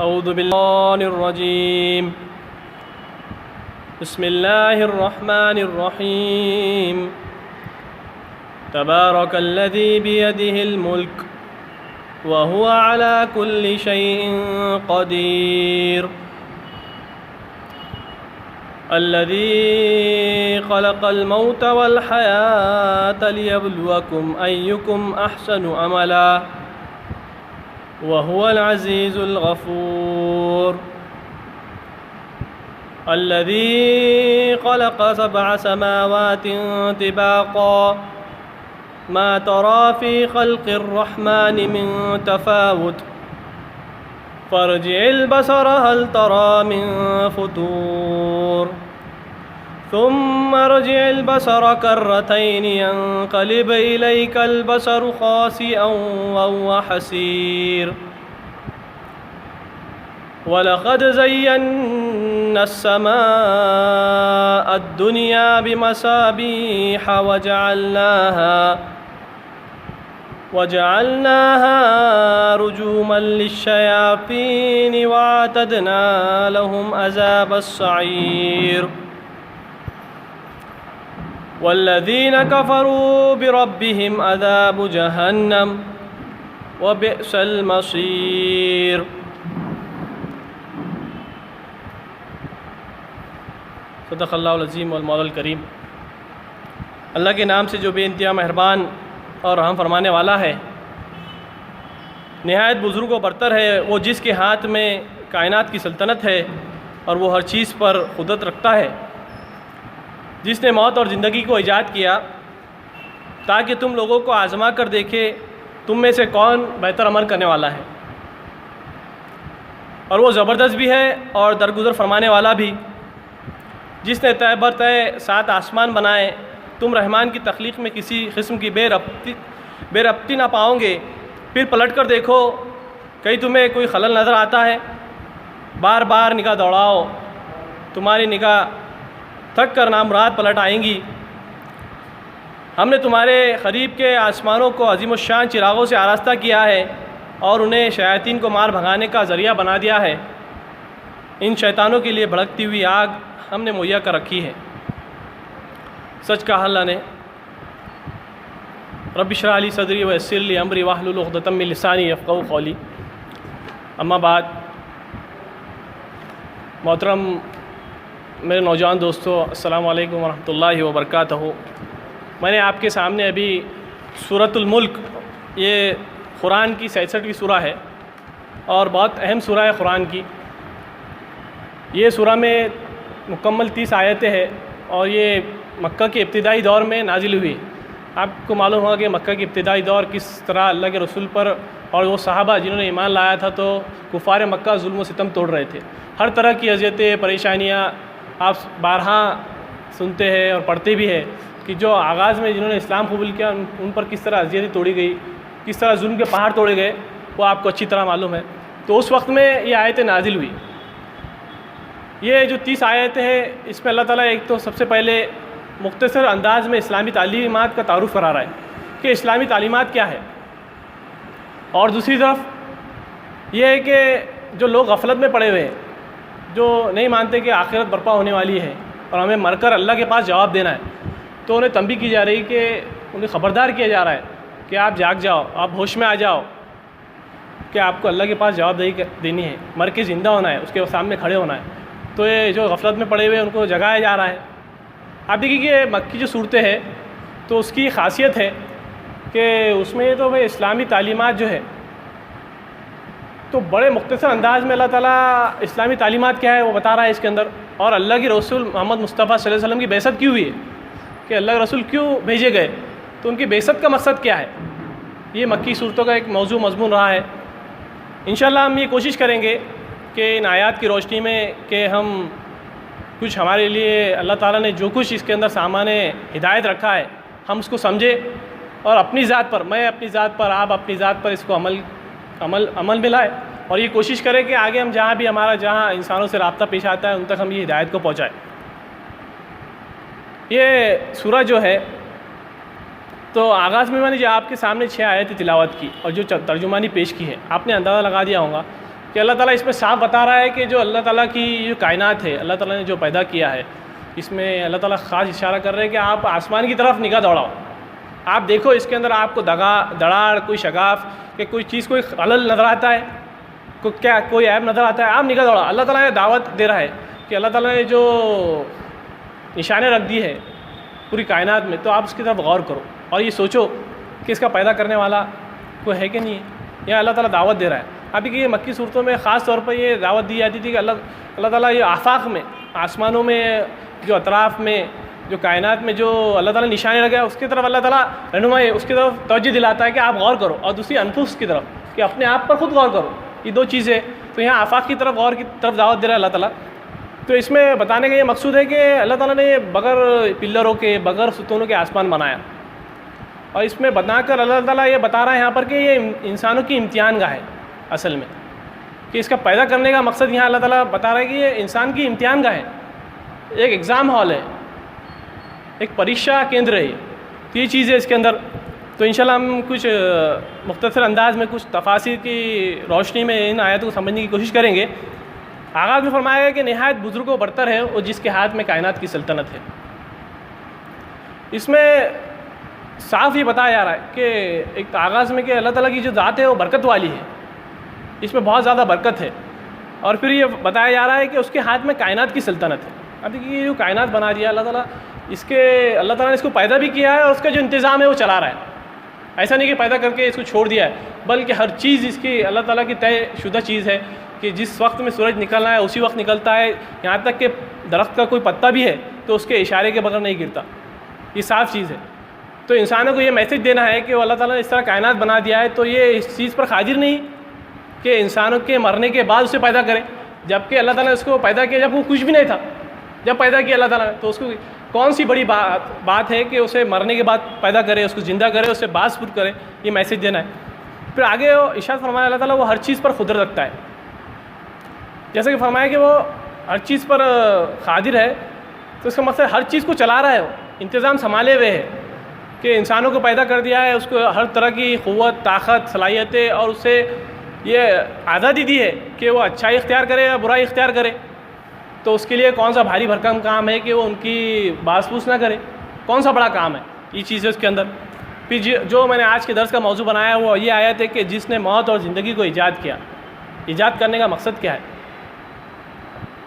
اعوذ باللہ الرجیم بسم اللہ الرحمن الرحیم تبارک الذی بیدہ الملک وهو على كل شيء قدير الذي خلق الموت والحياة ليبلوكم أيكم أحسن عملا وهو العزيز الغفور الذي خلق 7 سماوات طباقا ما ترى في خلق الرحمن من تفاوت فارجع البصر هل ترى من فطور ثم ارجع البصر كرتين ينقلب إليك البصر خاسئا وهو حسير وَلَقَدْ زَيَّنَّا السَّمَاءَ الدُّنْيَا بِمَصَابِيحَ وَجَعَلْنَاهَا رُجُومًا لِلشَّيَاطِينِ وَأَعْتَدْنَا لَهُمْ عَذَابَ السَّعِيرِ وَالَّذِينَ كَفَرُوا بِرَبِّهِمْ عَذَابُ جَهَنَّمَ وَبِئْسَ الْمَصِيرُ۔ صدق اللہ العظیم والمولا الکریم۔ اللہ کے نام سے جو بے انتہا مہربان اور رحم فرمانے والا ہے، نہایت بزرگ و برتر ہے، وہ جس کے ہاتھ میں کائنات کی سلطنت ہے اور وہ ہر چیز پر قدرت رکھتا ہے، جس نے موت اور زندگی کو ایجاد کیا تاکہ تم لوگوں کو آزما کر دیکھے تم میں سے کون بہتر عمل کرنے والا ہے، اور وہ زبردست بھی ہے اور درگزر فرمانے والا بھی، جس نے طے بر طے 7 آسمان بنائے۔ تم رحمان کی تخلیق میں کسی قسم کی بے ربطی نہ پاؤ گے، پھر پلٹ کر دیکھو کہیں تمہیں کوئی خلل نظر آتا ہے۔ بار بار نگاہ دوڑاؤ، تمہاری نگاہ تھک کر نامراد پلٹ آئیں گی۔ ہم نے تمہارے قریب کے آسمانوں کو عظیم الشان چراغوں سے آراستہ کیا ہے اور انہیں شیاطین کو مار بھگانے کا ذریعہ بنا دیا ہے۔ ان شیطانوں کے لیے بھڑکتی ہوئی آگ ہم نے مہیا کر رکھی ہے۔ سچ کہا اللہ نے، رب اشرح لی صدری ویسر لی امری واحلل عقدۃ من لسانی یفقہوا قولی۔ اما بعد، محترم میرے نوجوان دوستو، السلام علیکم ورحمۃ اللہ وبرکاتہ۔ میں نے آپ کے سامنے ابھی سورۃ الملک، یہ قرآن کی 66ویں سورہ ہے اور بہت اہم سورہ ہے قرآن کی۔ یہ سورہ میں مکمل 30 آیتیں ہیں اور یہ مکہ کے ابتدائی دور میں نازل ہوئی۔ آپ کو معلوم ہوگا کہ مکہ کے ابتدائی دور کس طرح اللہ کے رسول پر اور وہ صحابہ جنہوں نے ایمان لایا تھا تو کفار مکہ ظلم و ستم توڑ رہے تھے۔ ہر طرح کی اذیتیں، پریشانیاں آپ بارہا سنتے ہیں اور پڑھتے بھی ہیں کہ جو آغاز میں جنہوں نے اسلام قبول کیا ان پر کس طرح اذیتیں توڑی گئی، کس طرح ظلم کے پہاڑ توڑے گئے، وہ آپ کو اچھی طرح معلوم ہے۔ تو اس وقت میں یہ آیتیں نازل ہوئی۔ یہ جو 30 آیتیں ہیں، اس میں اللہ تعالیٰ ایک تو سب سے پہلے مختصر انداز میں اسلامی تعلیمات کا تعارف کرا رہا ہے کہ اسلامی تعلیمات کیا ہے، اور دوسری طرف یہ ہے کہ جو لوگ غفلت میں پڑے ہوئے ہیں، جو نہیں مانتے کہ آخرت برپا ہونے والی ہے اور ہمیں مر کر اللہ کے پاس جواب دینا ہے، تو انہیں تنبیہ کی جا رہی کہ انہیں خبردار کیا جا رہا ہے کہ آپ جاگ جاؤ، آپ ہوش میں آ جاؤ کہ آپ کو اللہ کے پاس جواب دینی ہے، مر کے زندہ ہونا ہے، اس کے سامنے کھڑے ہونا ہے۔ تو یہ جو غفلت میں پڑے ہوئے ہیں ان کو جگایا جا رہا ہے۔ آپ دیکھیے کہ مکی جو صورتیں ہیں تو اس کی خاصیت ہے کہ اس میں تو بھائی اسلامی تعلیمات جو ہے تو بڑے مختصر انداز میں اللہ تعالیٰ اسلامی تعلیمات کیا ہے وہ بتا رہا ہے اس کے اندر، اور اللہ کے رسول محمد مصطفیٰ صلی اللہ علیہ وسلم کی بعثت کیوں ہوئی ہے، کہ اللہ کے رسول کیوں بھیجے گئے، تو ان کی بعثت کا مقصد کیا ہے، یہ مکی صورتوں کا ایک موضوع مضمون رہا ہے۔ انشاءاللہ ہم یہ کوشش کریں گے کہ ان آیات کی روشنی میں کہ ہم کچھ ہمارے لیے اللہ تعالیٰ نے جو کچھ اس کے اندر سامان ہدایت رکھا ہے ہم اس کو سمجھیں اور اپنی ذات پر، میں اپنی ذات پر، آپ اپنی ذات پر اس کو عمل میں لائیں، اور یہ کوشش کریں کہ آگے ہم جہاں بھی جہاں انسانوں سے رابطہ پیش آتا ہے ان تک ہم یہ ہدایت کو پہنچائیں۔ یہ سورہ جو ہے تو آغاز میں نے جو آپ کے سامنے 6 آیتیں تلاوت کی اور جو ترجمانی پیش کی ہے، آپ نے اندازہ لگا دیا ہوگا کہ اللہ تعالیٰ اس میں صاف بتا رہا ہے کہ جو اللہ تعالیٰ کی جو کائنات ہے، اللہ تعالیٰ نے جو پیدا کیا ہے، اس میں اللہ تعالیٰ خاص اشارہ کر رہے ہیں کہ آپ آسمان کی طرف نگاہ دوڑاؤ، آپ دیکھو اس کے اندر آپ کو دڑاڑ، کوئی شگاف کہ کوئی چیز، کوئی خلل نظر آتا ہے، کوئی عیب نظر آتا ہے، آپ نگاہ دوڑاؤ۔ اللہ تعالیٰ نے دعوت دے رہا ہے کہ اللہ تعالیٰ نے جو نشانے رکھ دی ہے پوری کائنات میں، تو آپ اس کی طرف غور کرو اور یہ سوچو کہ اس کا پیدا کرنے والا کوئی ہے کہ نہیں ہے۔ یا اللہ تعالیٰ دعوت دے رہا ہے۔ ابھی کہ مکی صورتوں میں خاص طور پر یہ دعوت دی جاتی تھی کہ اللہ تعالیٰ یہ آفاق میں، آسمانوں میں، جو اطراف میں، جو کائنات میں جو اللہ تعالیٰ نے نشانے لگا ہے، اس کی طرف اللہ تعالیٰ رہنمائی، اس کی طرف توجہ دلاتا ہے کہ آپ غور کرو، اور دوسری انفس کی طرف کہ اپنے آپ پر خود غور کرو۔ یہ دو چیزیں، تو یہاں آفاق کی طرف، غور کی طرف دعوت دے رہا ہے اللہ تعالیٰ۔ تو اس میں بتانے کا یہ مقصود ہے کہ اللہ تعالیٰ نے بغیر پلروں کے، بغیر ستونوں کے آسمان بنایا، اور اس میں بتا کر اللہ تعالیٰ یہ بتا رہا ہے یہاں پر کہ یہ انسانوں کی امتحان گاہ ہے اصل میں، کہ اس کا پیدا کرنے کا مقصد یہاں اللہ تعالیٰ بتا رہا ہے کہ یہ انسان کی امتحان گاہ ہے، ایک ایگزام ہال ہے، ایک پریشا کیندر ہے۔ تو یہ چیز ہے اس کے اندر۔ تو انشاءاللہ ہم کچھ مختصر انداز میں کچھ تفاسیر کی روشنی میں ان آیاتوں کو سمجھنے کی کوشش کریں گے۔ آغاز میں فرمایا گیا کہ نہایت بزرگ و برتر ہے اور جس کے ہاتھ میں کائنات کی سلطنت ہے۔ اس میں صاف یہ بتایا جا رہا ہے کہ ایک آغاز میں کہ اللہ تعالیٰ کی جو ذات ہے وہ برکت والی ہے، اس میں بہت زیادہ برکت ہے، اور پھر یہ بتایا جا رہا ہے کہ اس کے ہاتھ میں کائنات کی سلطنت ہے۔ اب یہ جو کائنات بنا دیا اللہ تعالیٰ، اللہ تعالیٰ نے اس کو پیدا بھی کیا ہے اور اس کا جو انتظام ہے وہ چلا رہا ہے۔ ایسا نہیں کہ پیدا کر کے اس کو چھوڑ دیا ہے، بلکہ ہر چیز اس کی اللہ تعالیٰ کی طے شدہ چیز ہے کہ جس وقت میں سورج نکلنا ہے اسی وقت نکلتا ہے، یہاں تک کہ درخت کا کوئی پتا بھی ہے تو اس کے اشارے کے بغیر نہیں گرتا، یہ صاف چیز ہے۔ تو انسانوں کو یہ میسج دینا ہے کہ وہ اللہ تعالیٰ نے اس طرح کائنات بنا دیا ہے تو یہ اس چیز پر قادر نہیں کہ انسانوں کے مرنے کے بعد اسے پیدا کرے، جبکہ اللہ تعالیٰ نے اس کو پیدا کیا جب وہ کچھ بھی نہیں تھا، جب پیدا کیا اللہ تعالیٰ نے، تو اس کو کون سی بڑی بات ہے کہ اسے مرنے کے بعد پیدا کرے، اس کو زندہ کرے، اسے باعث پور کرے، یہ میسج دینا ہے۔ پھر آگے ارشاد فرمایا اللہ تعالیٰ وہ ہر چیز پر قدرت رکھتا ہے، جیسے کہ فرمایا کہ وہ ہر چیز پر قادر ہے، تو اس کا مقصد ہر چیز کو چلا رہا ہے، وہ انتظام سنبھالے ہوئے ہے کہ انسانوں کو پیدا کر دیا ہے، اس کو ہر طرح کی قوت، طاقت، صلاحیتیں، اور اسے یہ آزادی دی ہے کہ وہ اچھائی اختیار کرے یا برائی اختیار کرے۔ تو اس کے لیے کون سا بھاری بھرکم کام ہے کہ وہ ان کی باس پوس نہ کرے، کون سا بڑا کام ہے، یہ چیز ہے اس کے اندر۔ پھر جو میں نے آج کے درس کا موضوع بنایا وہ یہ آیت ہے کہ جس نے موت اور زندگی کو ایجاد کیا، ایجاد کرنے کا مقصد کیا ہے؟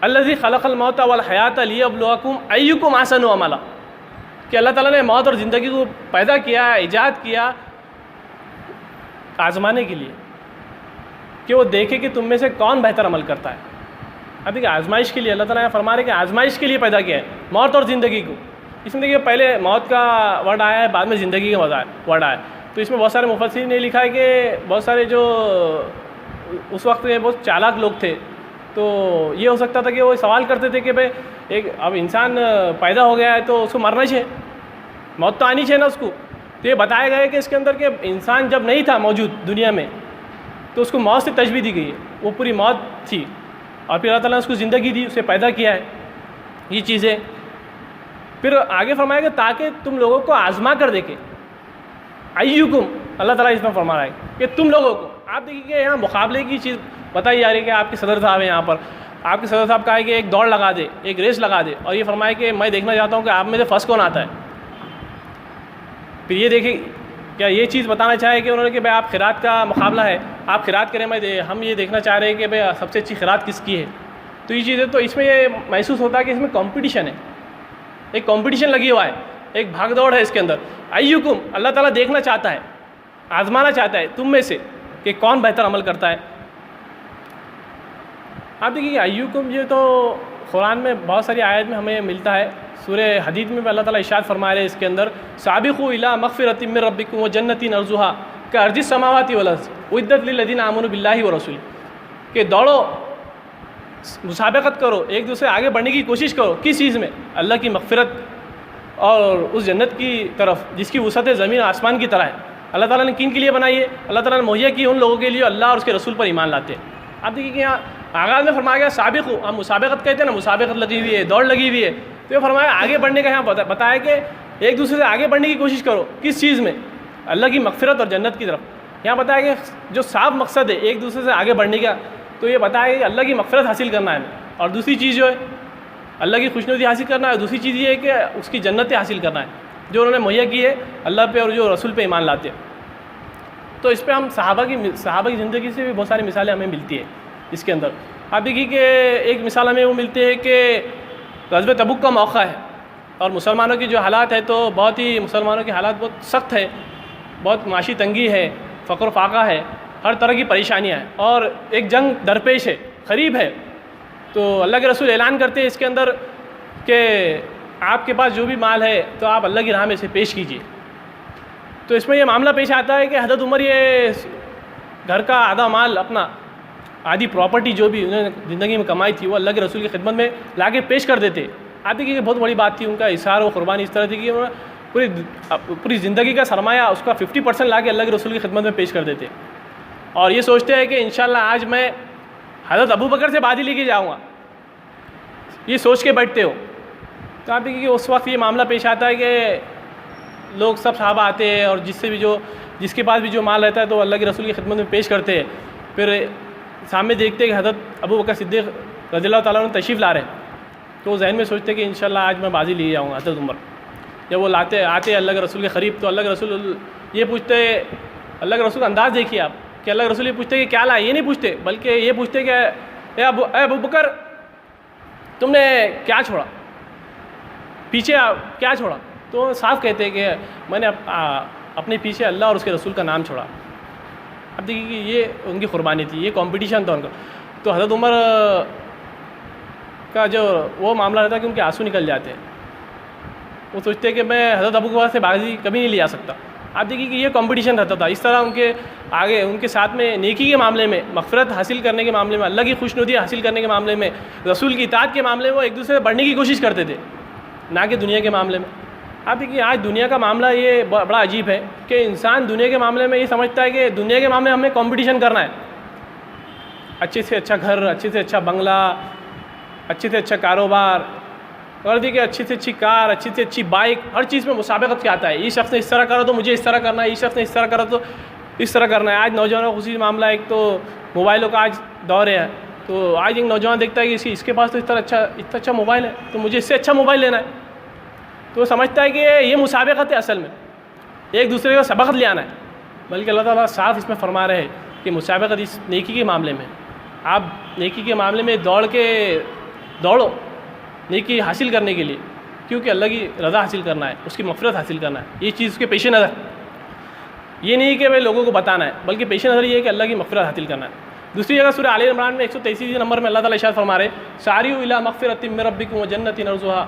الذی خلق الموت والحیات لیبلوکم ایکم احسن عملا، کہ اللہ تعالیٰ نے موت اور زندگی کو پیدا کیا، ایجاد کیا آزمانے کے لیے، کہ وہ دیکھے کہ تم میں سے کون بہتر عمل کرتا ہے۔ اب دیکھیں آزمائش کے لیے اللہ تعالیٰ نے فرما رہے کہ آزمائش کے لیے پیدا کیا ہے موت اور زندگی کو۔ اس میں دیکھیے پہلے موت کا ورڈ آیا ہے، بعد میں زندگی کا ورڈ آیا ہے، تو اس میں بہت سارے مفسرین نے لکھا ہے کہ بہت سارے جو اس وقت کے بہت چالاک لوگ تھے، تو یہ ہو سکتا تھا کہ وہ سوال کرتے تھے کہ بھائی اب انسان پیدا ہو گیا ہے تو اس کو مرنا چاہیے، موت تو آنی چاہیے نا اس کو۔ تو یہ بتایا گیا ہے کہ اس کے اندر کہ انسان جب نہیں تھا موجود دنیا میں تو اس کو موت سے تشبیہ دی گئی ہے، وہ پوری موت تھی، اور پھر اللہ تعالیٰ نے اس کو زندگی دی، اسے پیدا کیا ہے، یہ چیزیں۔ پھر آگے فرمایا کہ تاکہ تم لوگوں کو آزما کر دیکھے، ایکم، اللہ تعالیٰ اس میں فرما رہا ہے کہ تم لوگوں کو۔ آپ دیکھیے کہ یہاں مقابلے کی چیز بتائی جا رہی ہے کہ آپ کے صدر صاحب ہیں، یہاں پر آپ کے صدر صاحب کہا ہے کہ ایک دوڑ لگا دے، ایک ریس لگا دے، اور یہ فرمایا کہ میں دیکھنا چاہتا ہوں کہ آپ میں سے فرسٹ کون آتا ہے۔ پھر یہ دیکھیں کیا یہ چیز بتانا چاہے کہ انہوں نے کہ بھائی آپ خیرات کا مقابلہ ہے، آپ خیرات کریں، ہم یہ دیکھنا چاہ رہے ہیں کہ بھائی سب سے اچھی خیرات کس کی ہے۔ تو یہ چیزیں، تو اس میں یہ محسوس ہوتا ہے کہ اس میں کمپٹیشن ہے، ایک کمپٹیشن لگی ہوا ہے، ایک بھاگ دوڑ ہے اس کے اندر۔ ایکم، اللہ تعالیٰ دیکھنا چاہتا ہے، آزمانا چاہتا ہے تم میں سے کہ کون بہتر عمل کرتا ہے۔ آپ دیکھیے ایکم، یہ تو قرآن میں بہت ساری آیت میں ہمیں ملتا ہے۔ سورہ حدید میں اللہ تعالیٰ ارشاد فرما رہے ہیں اس کے اندر، سابقوا الی مغفرۃ من ربکم وجنۃ عرضھا کعرض السماوات والارض اعدت للذین آمنوا باللہ ورسولہ، کہ دوڑو، مسابقت کرو، ایک دوسرے آگے بڑھنے کی کوشش کرو، کس چیز میں؟ اللہ کی مغفرت اور اس جنت کی طرف جس کی وسعت زمین آسمان کی طرح ہے۔ اللہ تعالیٰ نے کن کے لیے بنائی ہے؟ اللہ تعالیٰ نے مہیا کی ان لوگوں کے لیے اللہ اور اس کے رسول پر ایمان لاتے ہیں۔ آپ دیکھیے کہ یہاں آغاز میں فرمایا گیا سابقوا، ہم مسابقت کہتے ہیں نا، مسابقت لگی ہوئی ہے، دوڑ لگی ہوئی ہے، تو یہ فرمایا آگے بڑھنے کا، یہاں بتایا کہ ایک دوسرے سے آگے بڑھنے کی کوشش کرو، کس چیز میں؟ اللہ کی مغفرت اور جنت کی طرف۔ یہاں بتایا کہ جو صاف مقصد ہے ایک دوسرے سے آگے بڑھنے کا، تو یہ بتایا کہ اللہ کی مغفرت حاصل کرنا ہے ہمیں، اور دوسری چیز جو ہے اللہ کی خوشنودی حاصل کرنا ہے، دوسری چیز یہ ہے کہ اس کی جنتیں حاصل کرنا ہے جو انہوں نے مہیا کی ہے اللہ پہ اور جو رسول پہ ایمان لاتے ہیں۔ تو اس پہ ہم صحابہ کی زندگی سے بھی بہت ساری مثالیں ہمیں ملتی ہیں اس کے اندر۔ آپ دیکھیے کہ ایک مثال ہمیں وہ ملتی ہے کہ غزوہ تبوک کا موقع ہے اور مسلمانوں کی جو حالات ہے تو بہت ہی مسلمانوں کے حالات بہت سخت ہے، بہت معاشی تنگی ہے، فقر و فاقہ ہے، ہر طرح کی پریشانیاں ہیں اور ایک جنگ درپیش ہے، قریب ہے۔ تو اللہ کے رسول اعلان کرتے ہیں اس کے اندر کہ آپ کے پاس جو بھی مال ہے تو آپ اللہ کی راہ میں اسے پیش کیجیے۔ تو اس میں یہ معاملہ پیش آتا ہے کہ حضرت عمر یہ گھر کا آدھا مال، اپنا آدھی پراپرٹی جو بھی انہوں نے زندگی میں کمائی تھی وہ اللہ کے رسول کی خدمت میں لا کے پیش کر دیتے۔ آپ دیکھیے کہ بہت بڑی بات تھی، ان کا اظہار و قربانی اس طرح تھی کہ پوری زندگی کا سرمایہ اس کا 50% لا کے اللہ کے رسول کی خدمت میں پیش کر دیتے، اور یہ سوچتے ہیں کہ انشاءاللہ آج میں حضرت ابو بکر سے بازی لے کے جاؤں گا، یہ سوچ کے بیٹھتے ہو۔ تو آپ دیکھیے کہ اس وقت یہ معاملہ پیش آتا ہے کہ لوگ سب صحابہ آتے ہیں اور جس کے پاس بھی جو مال رہتا ہے تو اللہ کے رسول کی خدمت میں پیش کرتے ہیں۔ پھر سامنے دیکھتے ہیں کہ حضرت ابو بکر صدیق رضی اللہ تعالیٰ عنہ تشریف لا رہے ہیں، تو وہ ذہن میں سوچتے ہیں کہ انشاءاللہ آج میں بازی لے جاؤں گا حضرت عمر۔ جب وہ آتے اللہ کے رسول کے قریب تو اللہ کے رسول یہ پوچھتے، اللہ کے رسول کا انداز دیکھیے آپ کہ اللہ کے رسول یہ پوچھتے کہ کیا لائے، یہ نہیں پوچھتے بلکہ یہ پوچھتے کہ اے ابو بکر تم نے کیا چھوڑا، پیچھے کیا چھوڑا؟ تو صاف کہتے ہیں کہ میں نے اپنے پیچھے اللہ اور اس کے رسول کا نام چھوڑا۔ اب دیکھیے کہ یہ ان کی قربانی تھی، یہ کمپٹیشن تھا ان کا۔ تو حضرت عمر کا جو وہ معاملہ رہتا ہے کہ ان کے آنسو نکل جاتے ہیں، وہ سوچتے ہیں کہ میں حضرت ابو بکر سے بازی کبھی نہیں لیا سکتا۔ آپ دیکھیے کہ یہ کمپٹیشن رہتا تھا، اس طرح ان کے آگے ان کے ساتھ میں نیکی کے معاملے میں، مغفرت حاصل کرنے کے معاملے میں، اللہ کی خوشنودی حاصل کرنے کے معاملے میں، رسول کی اطاعت کے معاملے میں وہ ایک دوسرے سے بڑھنے کی کوشش کرتے تھے، نہ کہ دنیا کے معاملے میں۔ آپ دیکھیے آج دنیا کا معاملہ یہ بڑا عجیب ہے کہ انسان دنیا کے معاملے میں یہ سمجھتا ہے کہ دنیا کے معاملے میں ہمیں کمپٹیشن کرنا ہے، اچھے سے اچھا گھر، اچھے سے اچھا بنگلہ، اچھے سے اچھا کاروبار، اور دیکھیے اچھی سے اچھی کار، اچھی سے اچھی بائک، ہر چیز میں مسابقت کیا آتا ہے، یہ شخص نے اس طرح کرا تو مجھے اس طرح کرنا ہے، یہ شخص نے اس طرح کرا تو اس طرح کرنا ہے۔ آج نوجوانوں کا خصوصی معاملہ، ایک تو موبائلوں کا آج دور ہے، تو آج ایک نوجوان دیکھتا ہے کہ اس کے پاس تو اتنا اچھا موبائل ہے تو مجھے اس سے اچھا موبائل لینا ہے، تو وہ سمجھتا ہے کہ یہ مسابقت ہے، اصل میں ایک دوسرے کو سبقت لے آنا ہے۔ بلکہ اللہ تعالیٰ صاف اس میں فرما رہے ہیں کہ مسابقت اس نیکی کے معاملے میں، آپ نیکی کے معاملے میں دوڑو نیکی حاصل کرنے کے لیے، کیونکہ اللہ کی رضا حاصل کرنا ہے، اس کی مغفرت حاصل کرنا ہے، یہ چیز اس کے پیش نظر، یہ نہیں کہ میں لوگوں کو بتانا ہے بلکہ پیش نظر یہ ہے کہ اللہ کی مغفرت حاصل کرنا ہے۔ دوسری جگہ سورہ آل عمران میں 133 نمبر میں اللہ تعالیٰ ارشاد فرما رہے ساریو الی مغفرۃ من ربکم وجنۃ ارضھا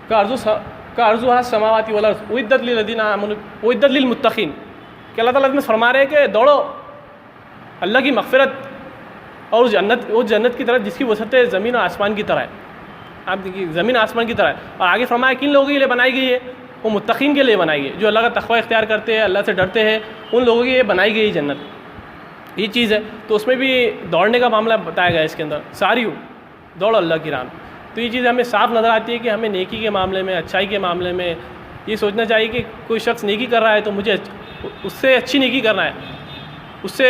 کارضھا السماوات والارض اعدت للذین آمنوا اعدت للمتقین، کہ اللہ تعالیٰ میں فرما رہے کہ دوڑو اللہ کی مغفرت اور اس جنت کی طرف جس کی وسعت زمین و آسمان کی طرح ہے۔ آپ دیکھیے زمین آسمان کی طرح ہے، اور آگے فرمایا کن لوگوں کے لیے بنائی گئی ہے، وہ متقین کے لیے بنائی گئی، جو اللہ کا تقوی اختیار کرتے ہیں، اللہ سے ڈرتے ہیں، ان لوگوں کے لیے بنائی گئی جنت، یہ چیز ہے۔ تو اس میں بھی دوڑنے کا معاملہ بتایا گیا اس کے اندر، ساری دوڑ اللہ کی راہ میں۔ تو یہ چیز ہمیں صاف نظر آتی ہے کہ ہمیں نیکی کے معاملے میں، اچھائی کے معاملے میں یہ سوچنا چاہیے کہ کوئی شخص نیکی کر رہا ہے تو مجھے اس سے اچھی نیکی کرنا ہے، اس سے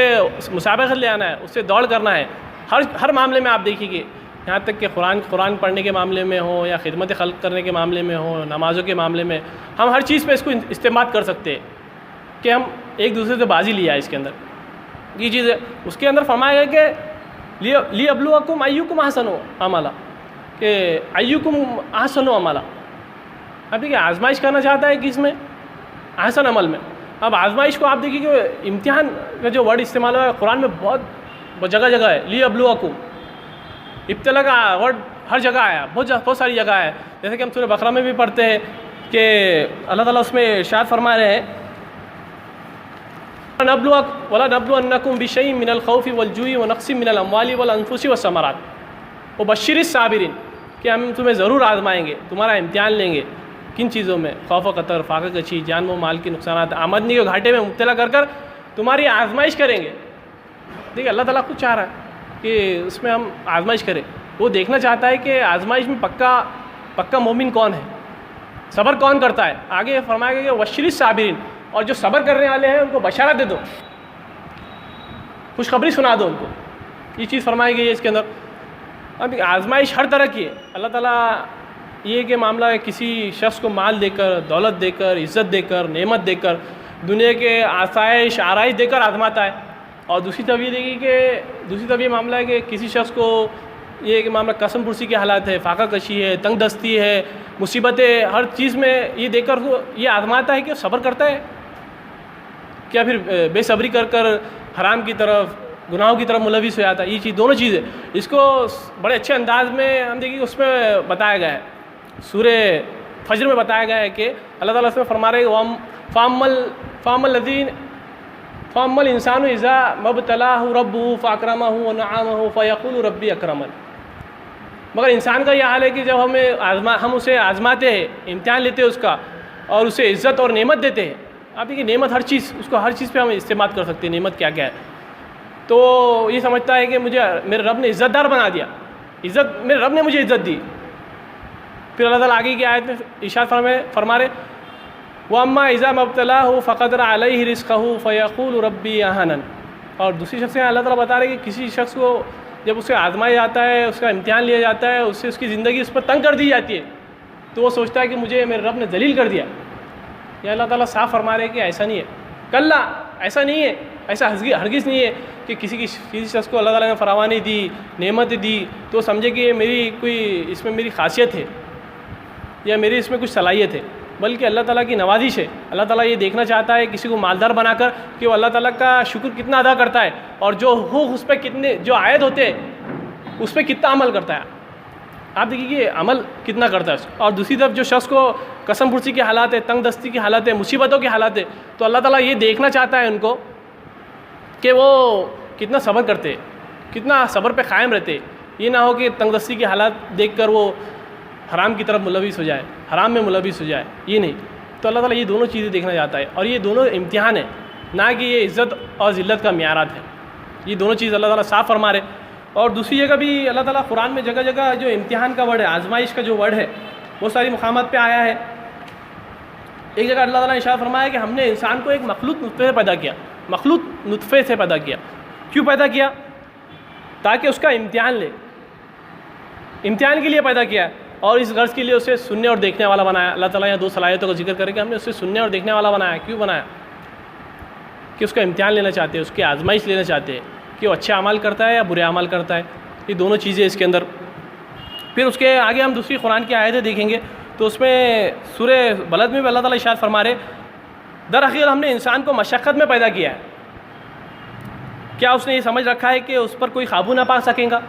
مسابقت لے آنا ہے، اس سے دوڑ کرنا ہے۔ ہر معاملے میں آپ دیکھیے کہ یہاں تک کہ قرآن پڑھنے کے معاملے میں ہو یا خدمت خلق کرنے کے معاملے میں ہو، نمازوں کے معاملے میں، ہم ہر چیز پہ اس کو استعمال کر سکتے ہیں کہ ہم ایک دوسرے سے بازی لیا ہے اس کے اندر، یہ چیز ہے۔ اس کے اندر فرمایا گیا کہ لیبلوکم ایکم احسن عملا، کہ ایکم احسن عملا۔ اب دیکھیے آزمائش کرنا چاہتا ہے کس میں؟ احسن عمل میں۔ اب آزمائش کو آپ دیکھیے کہ امتحان کا جو ورڈ استعمال ہوا ہے قرآن میں بہت جگہ ہے، لیبلوکم، ابتلا کا ورڈ ہر جگہ آیا، بہت ساری جگہ ہے، جیسے کہ ہم سورہ بقرہ میں بھی پڑھتے ہیں کہ اللہ تعالیٰ اس میں ارشاد فرما رہے ہیں وَلَنَبْلُوَنَّكُمْ بِشَيْءٍ مِّنَ الْخَوْفِ وَالْجُوعِ وَنَقْصٍ مِّنَ الْأَمْوَالِ وَالْأَنفُسِ وَالثَّمَرَاتِ وَبَشِّرِ الصَّابِرِينَ، کہ ہم تمہیں ضرور آزمائیں گے، تمہارا امتحان لیں گے، کن چیزوں میں؟ خوف و خطر، فاقہ کشی، جان و مال کے نقصانات، آمدنی کے گھاٹے میں مبتلا کر تمہاری آزمائش کریں گے۔ دیکھیے اللہ تعالیٰ خود چاہ رہا ہے کہ اس میں ہم آزمائش کریں، وہ دیکھنا چاہتا ہے کہ آزمائش میں پکا مومن کون ہے، صبر کون کرتا ہے۔ آگے فرمایا گیا کہ وَبَشِّرِ الصَّابِرِينَ، اور جو صبر کرنے والے ہیں ان کو بشارت دے دو، خوشخبری سنا دو ان کو یہ چیز فرمائی گئی ہے اس کے اندر. اب آزمائش ہر طرح کی ہے. اللہ تعالیٰ یہ کہ معاملہ ہے کسی شخص کو مال دے کر، دولت دے کر، عزت دے کر، نعمت دے کر، دنیا کے آسائش آرائش دے کر آزماتا ہے. اور دوسری طرف یہ دیکھیے کہ دوسری طرف یہ معاملہ ہے کہ کسی شخص کو یہ کہ معاملہ قسم پرسی کے حالات ہے، فاقہ کشی ہے، تنگ دستی ہے، مصیبتیں، ہر چیز میں یہ دے کر یہ آزماتا ہے کہ صبر کرتا ہے کیا پھر بے صبری کر کر حرام کی طرف، گناہوں کی طرف ملوث ہو جاتا ہے. یہ چیز دونوں چیزیں اس کو بڑے اچھے انداز میں ہم دیکھیے اس میں بتایا گیا ہے. سورہ فجر میں بتایا گیا ہے کہ اللہ تعالیٰ اس میں فرما رہے فَأَمَّا الْإِنسَانُ إِذَا مَا ابْتَلَاهُ رَبُّهُ فَأَكْرَمَهُ وَنَعَّمَهُ فَيَقُولُ رَبِّي أَكْرَمَنِ. مگر انسان کا یہ حال ہے کہ جب ہم اسے آزماتے ہیں، امتحان لیتے ہیں اس کا، اور اسے عزت اور نعمت دیتے ہیں. آپ دیکھیے نعمت ہر چیز، اس کو ہر چیز پہ ہم استعمال کر سکتے ہیں. نعمت کیا کیا ہے؟ تو یہ سمجھتا ہے کہ مجھے میرے رب نے عزت دار بنا دیا، میرے رب نے مجھے عزت دی. پھر اللہ تعالیٰ آگے کی آیت میں ارشاد فرما رہے وَأَمَّا إِذَا مَا ابْتَلَاهُ فَقَدَرَ عَلَيْهِ رِزْقَهُ فَيَقُولُ رَبِّي أَهَانَنِ. اور دوسری شخص میں اللہ تعالیٰ بتا رہے کہ کسی شخص کو جب اسے آزمایا جاتا ہے، اس کا امتحان لیا جاتا ہے، اس سے اس کی زندگی اس پر تنگ کر دی جاتی ہے، تو وہ سوچتا ہے کہ مجھے میرے رب نے ذلیل کر دیا. یہ اللہ تعالیٰ صاف فرما رہے کہ ایسا نہیں ہے. کلا ایسا نہیں ہے، ایسا ہرگز نہیں ہے کہ کسی شخص کو اللہ تعالیٰ نے فراوانی دی، نعمت دی، تو سمجھے کہ میری کوئی اس میں میری خاصیت ہے یا میری اس میں کچھ صلاحیت ہے. بلکہ اللہ تعالیٰ کی نوازش ہے. اللہ تعالیٰ یہ دیکھنا چاہتا ہے کسی کو مالدار بنا کر کہ وہ اللہ تعالیٰ کا شکر کتنا ادا کرتا ہے، اور جو حقوق اس پہ کتنے جو عائد ہوتے ہیں اس پہ کتنا عمل کرتا ہے. آپ دیکھیے کہ عمل کتنا کرتا ہے. اور دوسری طرف جو شخص کو قسم پرسی کے حالات ہے، تنگ دستی کے حالات ہے، مصیبتوں کے حالات ہے، تو اللہ تعالیٰ یہ دیکھنا چاہتا ہے ان کو کہ وہ کتنا صبر کرتے، کتنا صبر پہ قائم رہتے. یہ نہ ہو کہ تنگ دستی کے حالات دیکھ کر وہ حرام کی طرف ملوث ہو جائے، حرام میں ملوث ہو جائے. یہ نہیں. تو اللہ تعالیٰ یہ دونوں چیزیں دیکھنا چاہتا ہے. اور یہ دونوں امتحان ہیں، نہ کہ یہ عزت اور ذلت کا معیارات ہے. یہ دونوں چیز اللہ تعالیٰ صاف فرما رہے. اور دوسری جگہ بھی اللہ تعالیٰ قرآن میں جگہ جگہ جو امتحان کا ورڈ ہے، آزمائش کا جو ورڈ ہے، وہ ساری مقامات پہ آیا ہے. ایک جگہ اللہ تعالیٰ نے ارشاد فرمایا کہ ہم نے انسان کو ایک مخلوط نطفے سے پیدا کیا. مخلوط نطفے سے پیدا کیا. کیوں پیدا کیا؟ تاکہ اس کا امتحان لے. امتحان کے لیے پیدا کیا، اور اس غرض کے لیے اسے سننے اور دیکھنے والا بنایا. اللہ تعالیٰ یہاں دو صلاحیتوں کا ذکر کرے کہ ہم نے اسے سننے اور دیکھنے والا بنایا. کیوں بنایا؟ کہ اس کا امتحان لینا چاہتے ہیں، اس کی آزمائش لینا چاہتے ہیں کہ وہ اچھے اعمال کرتا ہے یا برے اعمال کرتا ہے. یہ دونوں چیزیں اس کے اندر. پھر اس کے آگے ہم دوسری قرآن کی آیتیں دیکھیں گے تو اس میں سورہ بلد میں بھی اللہ تعالیٰ ارشاد فرما رہے در حقیقت ہم نے انسان کو مشقت میں پیدا کیا ہے. کیا اس نے یہ سمجھ رکھا ہے کہ اس پر کوئی قابو نہ پا سکے گا؟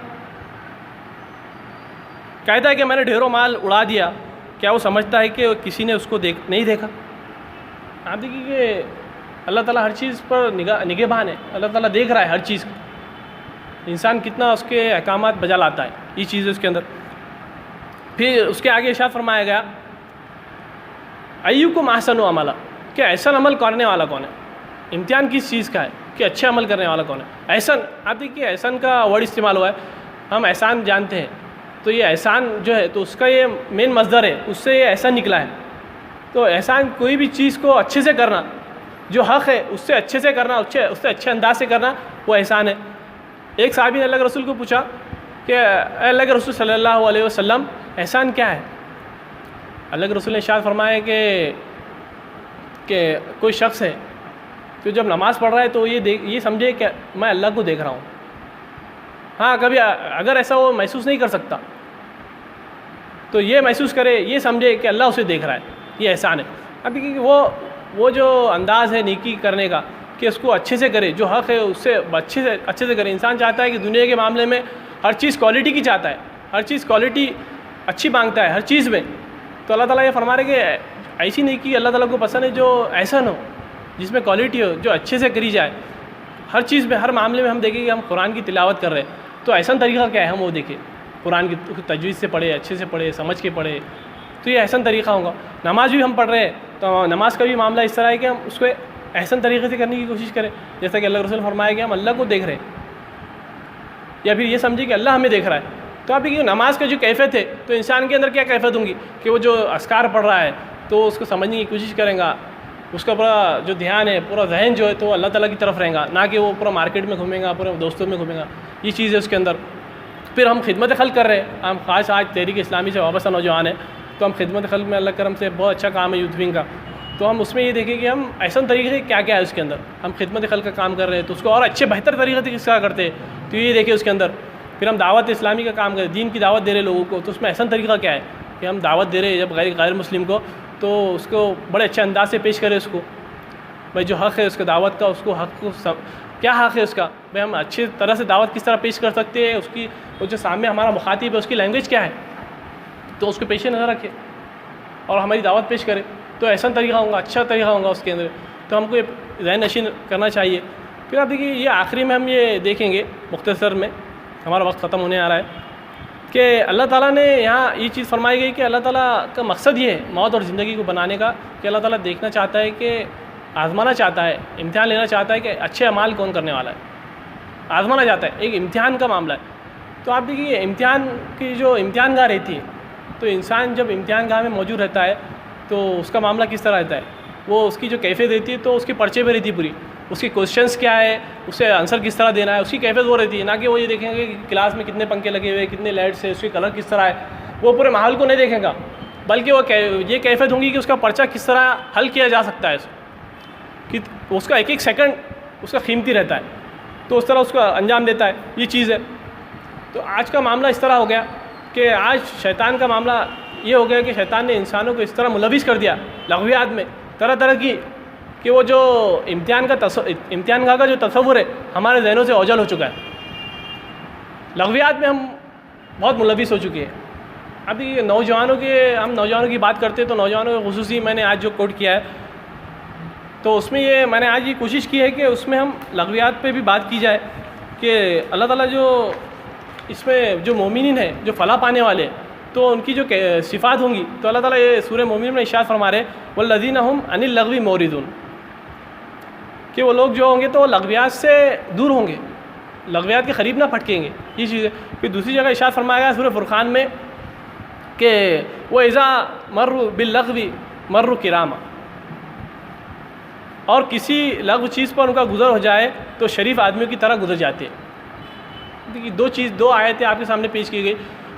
کہتا ہے کہ میں نے ڈھیروں مال اڑا دیا. کیا وہ سمجھتا ہے کہ کسی نے اس کو نہیں دیکھا؟ آپ دیکھیے کہ اللہ تعالیٰ ہر چیز پر نگہبان ہے. اللہ تعالیٰ دیکھ رہا ہے ہر چیز. انسان کتنا اس کے احکامات بجا لاتا ہے، یہ چیز اس کے اندر. پھر اس کے آگے ارشاد فرمایا گیا ایُّکم احسن عملا، کہ احسن عمل کرنے والا کون ہے؟ امتحان کس چیز کا ہے کہ اچھے عمل کرنے والا کون ہے؟ احسن. آپ دیکھیے احسن کا ورڈ استعمال ہوا ہے. ہم احسان جانتے ہیں، تو یہ احسان جو ہے تو اس کا یہ مین مصدر ہے، اس سے یہ احسان نکلا ہے. تو احسان کوئی بھی چیز کو اچھے سے کرنا، جو حق ہے اس سے اچھے سے کرنا، اس سے اچھے انداز سے کرنا، وہ احسان ہے. ایک صحابی نے اللہ کے رسول کو پوچھا کہ اے اللہ کے رسول صلی اللہ علیہ وسلم احسان کیا ہے؟ اللہ کے رسول نے ارشاد فرمایا کہ کوئی شخص ہے تو جب نماز پڑھ رہا ہے تو یہ سمجھے کہ میں اللہ کو دیکھ رہا ہوں. ہاں کبھی اگر ایسا وہ محسوس نہیں کر سکتا تو یہ محسوس کرے، یہ سمجھے کہ اللہ اسے دیکھ رہا ہے. یہ احسان ہے. اب وہ جو انداز ہے نیکی کرنے کا کہ اس کو اچھے سے کرے، جو حق ہے اس سے اچھے سے کرے. انسان چاہتا ہے کہ دنیا کے معاملے میں ہر چیز کوالٹی کی چاہتا ہے، ہر چیز کوالٹی اچھی مانگتا ہے ہر چیز میں. تو اللہ تعالیٰ یہ فرما رہے کہ ایسی نیکی اللہ تعالیٰ کو پسند ہے جو احسن ہو، جس میں کوالٹی ہو، جو اچھے سے کری جائے. ہر چیز میں، ہر معاملے میں ہم دیکھیں کہ ہم قرآن کی تلاوت کر رہے ہیں تو احسن طریقہ کیا ہے ہم وہ دیکھیں. قرآن کی تجوید سے پڑھے، اچھے سے پڑھے، سمجھ کے پڑھے، تو یہ احسن طریقہ ہوگا. نماز بھی ہم پڑھ رہے ہیں تو نماز کا بھی معاملہ اس طرح ہے کہ ہم اس کو احسن طریقے سے کرنے کی کوشش کریں. جیسا کہ اللہ رسول فرمایا کہ ہم اللہ کو دیکھ رہے ہیں، یا پھر یہ سمجھے کہ اللہ ہمیں دیکھ رہا ہے. تو آپ یہ نماز کا جو کیفیت ہے تو انسان کے اندر کیا کیفیت ہوں گی کہ وہ جو اذکار پڑھ رہا ہے تو اس کو سمجھنے کی کوشش کرے گا، اس کا پورا جو دھیان ہے، پورا ذہن جو ہے تو اللہ تعالیٰ کی طرف رہے گا، نہ کہ وہ پورا مارکیٹ میں گھومے گا، پورے دوستوں میں گھومے گا. یہ چیز ہے اس کے اندر. پھر ہم خدمت خلق کر رہے ہیں. ہم خاص آج تحریک اسلامی سے وابستہ نوجوان ہیں, تو ہم خدمت خلق میں اللہ کرم سے بہت اچھا کام ہے یوتھ ونگ کا. تو ہم اس میں یہ دیکھیں کہ ہم احسن طریقے سے کیا کیا ہے اس کے اندر, ہم خدمت خلق کا کام کر رہے ہیں تو اس کو اور اچھے بہتر طریقے سے کس طرح کرتے ہیں, تو یہ دیکھیں اس کے اندر. پھر ہم دعوت اسلامی کا کام کریں, دین کی دعوت دے رہے لوگوں کو, تو اس میں احسن طریقہ کیا ہے کہ ہم دعوت دے رہے ہیں جب غیر مسلم کو, تو اس کو بڑے اچھے انداز سے پیش کریں اس کو. بھائی جو حق ہے اس کا دعوت کا, اس کو حق کو کیا حق ہے اس کا, بھائی ہم اچھی طرح سے دعوت کس طرح پیش کر سکتے ہیں, اس کی وہ جو سامنے ہمارا مخاطب ہے اس کی لینگویج کیا ہے, تو اس کو پیش نظر رکھے اور ہماری دعوت پیش کرے, تو احسن طریقہ ہوگا, اچھا طریقہ ہوگا اس کے اندر. تو ہم کو یہ ذہن نشین کرنا چاہیے. پھر آپ دیکھیے یہ آخری میں ہم یہ دیکھیں گے مختصر میں, ہمارا وقت ختم ہونے آ رہا ہے, کہ اللہ تعالیٰ نے یہاں یہ چیز فرمائی گئی کہ اللہ تعالیٰ کا مقصد یہ ہے موت اور زندگی کو بنانے کا, کہ اللہ تعالیٰ دیکھنا چاہتا ہے, کہ آزمانا چاہتا ہے, امتحان لینا چاہتا ہے کہ اچھے اعمال کون کرنے والا ہے, آزمانا چاہتا ہے, ایک امتحان کا معاملہ ہے. تو آپ دیکھیے امتحان کی جو امتحان گاہ رہتی ہے, تو انسان جب امتحان گاہ میں موجود رہتا ہے تو اس کا معاملہ کس طرح رہتا ہے, وہ اس کی جو کیفیت رہتی ہے تو اس کے پرچے پہ رہتی ہے پوری, اس کی کوشچنس کیا ہے, اسے آنسر کس طرح دینا ہے, اس کی کیفیت وہ رہتی ہے. نہ کہ وہ یہ دیکھیں گے کہ کلاس میں کتنے پنکھے لگے ہوئے, کتنے لائٹس ہے, اس کی کلر کس طرح ہے, وہ پورے ماحول کو نہیں دیکھیں گا, بلکہ وہ یہ کیفیت ہوں گی کہ اس کا پرچہ کس طرح حل کیا جا سکتا ہے, کہ اس کا ایک ایک سیکنڈ اس کا قیمتی رہتا ہے, تو اس طرح اس کا انجام دیتا ہے. یہ چیز ہے. تو آج کا معاملہ اس طرح ہو گیا کہ آج شیطان کا معاملہ یہ ہو گیا کہ شیطان نے انسانوں کو اس طرح ملوث کر دیا لغویات میں طرح طرح کی, کہ وہ جو امتحان گاہ کا جو تصور ہے ہمارے ذہنوں سے اوجھل ہو چکا ہے. لغویات میں ہم بہت ملوث ہو چکے ہیں. ابھی ہم نوجوانوں کی بات کرتے ہیں, تو نوجوانوں کے خصوصی میں نے آج جو کوٹ کیا ہے, تو اس میں میں نے آج یہ کوشش کی ہے کہ اس میں ہم لغویات پہ بھی بات کی جائے, کہ اللہ تعالیٰ جو اس میں جو مومنین ہیں, جو فلاح پانے والے, تو ان کی جو صفات ہوں گی, تو اللہ تعالیٰ یہ سورہ مومنین میں ارشاد فرما رہے والذین هم عن اللغو معرضون, کہ وہ لوگ جو ہوں گے تو وہ لغویات سے دور ہوں گے, لغویات کے قریب نہ پھٹکیں گے. یہ چیز ہے. پھر دوسری جگہ ارشاد فرمایا گیا سورہ فرقان میں کہ وہ اذا مروا باللغو مروا کراما, اور کسی لغو چیز پر ان کا گزر ہو جائے تو شریف آدمیوں کی طرح گزر جاتے ہیں. دو آیتیں آپ کے سامنے پیش کی گئی.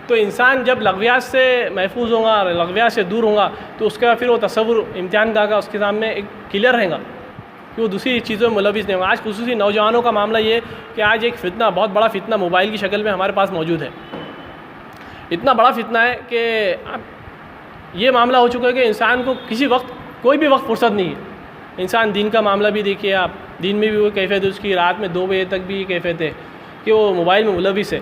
تو انسان جب لغویات سے محفوظ ہوگا اور لغویات سے دور ہوگا, تو اس کا پھر وہ تصور امتحان گاہ کا اس کے سامنے ایک کلیئر رہے گا, کہ وہ دوسری چیزوں میں ملوث نہیں ہوگا. آج خصوصی نوجوانوں کا معاملہ یہ کہ آج ایک فتنہ, بہت بڑا فتنہ موبائل کی شکل میں ہمارے پاس موجود ہے. اتنا بڑا فتنہ ہے کہ یہ معاملہ ہو چکا ہے کہ انسان کو کسی وقت کوئی بھی وقت فرصت نہیں ہے. انسان دین کا معاملہ بھی دیکھیے آپ, دین میں بھی وہ کیفیت ہے اس کی, رات میں 2 بجے تک بھی یہ کیفیت ہے کہ وہ موبائل میں ملوث ہے.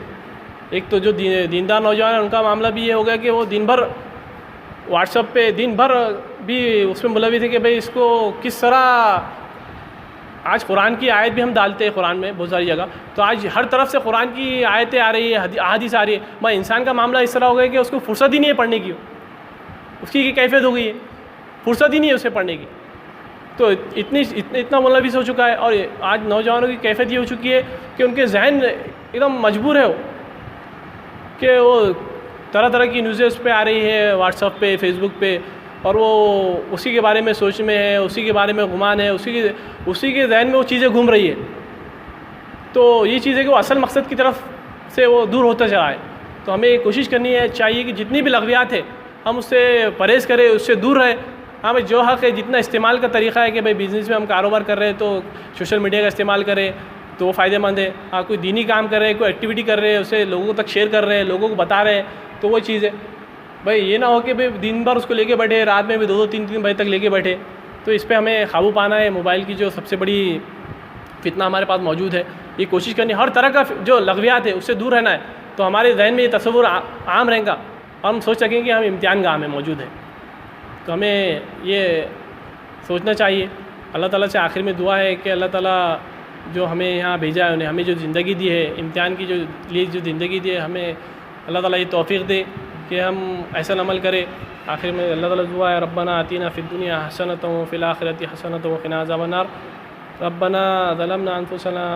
ایک تو جو دیندار نوجوان ہیں ان کا معاملہ بھی یہ ہو گیا کہ وہ دن بھر واٹس ایپ پہ دن بھر بھی اس میں ملوث ہے, کہ بھئی اس کو کس طرح. آج قرآن کی آیت بھی ہم ڈالتے ہیں قرآن میں بہت ساری جگہ, تو آج ہر طرف سے قرآن کی آیتیں آ رہی ہے, احادیث آ رہی ہے. میں انسان کا معاملہ اس طرح ہو گیا کہ اس کو فرصت ہی نہیں ہے پڑھنے کی, اس کی کیفیت ہو گئی ہے, فرصت ہی نہیں ہے اسے پڑھنے کی. تو اتنا ملوث ہو چکا ہے. اور آج نوجوانوں کی کیفیت یہ ہو چکی ہے کہ ان کے ذہن ایک دم مجبور ہے کہ وہ طرح طرح کی نیوزیں اس پہ آ رہی ہے واٹس ایپ پہ, فیس بک پہ, اور وہ اسی کے بارے میں سوچ میں ہے, اسی کے بارے میں گمان ہے, اسی کے ذہن میں وہ چیزیں گھوم رہی ہے. تو یہ چیز ہے کہ وہ اصل مقصد کی طرف سے وہ دور ہوتا چلا ہے. تو ہمیں کوشش کرنی ہے چاہیے کہ جتنی بھی لغویات ہے ہم اس سے پرہیز کریں, اس سے دور رہیں. ہاں بھائی جو حق ہے, جتنا استعمال کا طریقہ ہے کہ بھائی بزنس میں ہم کاروبار کر رہے ہیں تو سوشل میڈیا کا استعمال کریں تو وہ فائدہ مند ہے. ہاں کوئی دینی کام کر رہے ہیں, کوئی ایکٹیویٹی کر رہے ہیں, اسے لوگوں تک شیئر کر رہے ہیں, لوگوں کو بتا رہے ہیں, تو وہ چیز ہے. بھائی یہ نہ ہو کہ بھائی دن بھر اس کو لے کے بیٹھے, رات میں بھی 2-3 بجے تک لے کے بیٹھے. تو اس پہ ہمیں قابو پانا ہے. موبائل کی جو سب سے بڑی فتنہ ہمارے پاس موجود ہے, یہ کوشش کرنی ہر طرح کا جو لغویات ہے اس سے دور رہنا ہے. تو ہمارے ذہن میں یہ تصور عام رہے گا, ہم سوچ سکیں کہ ہم امتحان گاہ میں موجود ہیں. تو ہمیں یہ سوچنا چاہیے. اللہ تعالیٰ سے آخر میں دعا ہے کہ اللہ تعالیٰ جو ہمیں یہاں بھیجا ہے, انہیں ہمیں جو زندگی دی ہے, امتحان کی جو زندگی دی ہے, ہمیں اللہ تعالیٰ یہ توفیق دے کہ ہم ایسا عمل کریں. آخر میں اللہ تعالیٰ دعا ہے ربنا آتینا فی الدنیا حسنۃ وفی الآخرۃ حسنۃ وقنا عذاب النار. ربنا ظلمنا انفسنا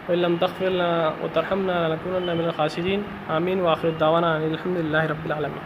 وان لم تغفر لنا وترحمنا لنكونن من الخاسرین. آمین. وآخر دعوانا الحمد للہ رب العالمین.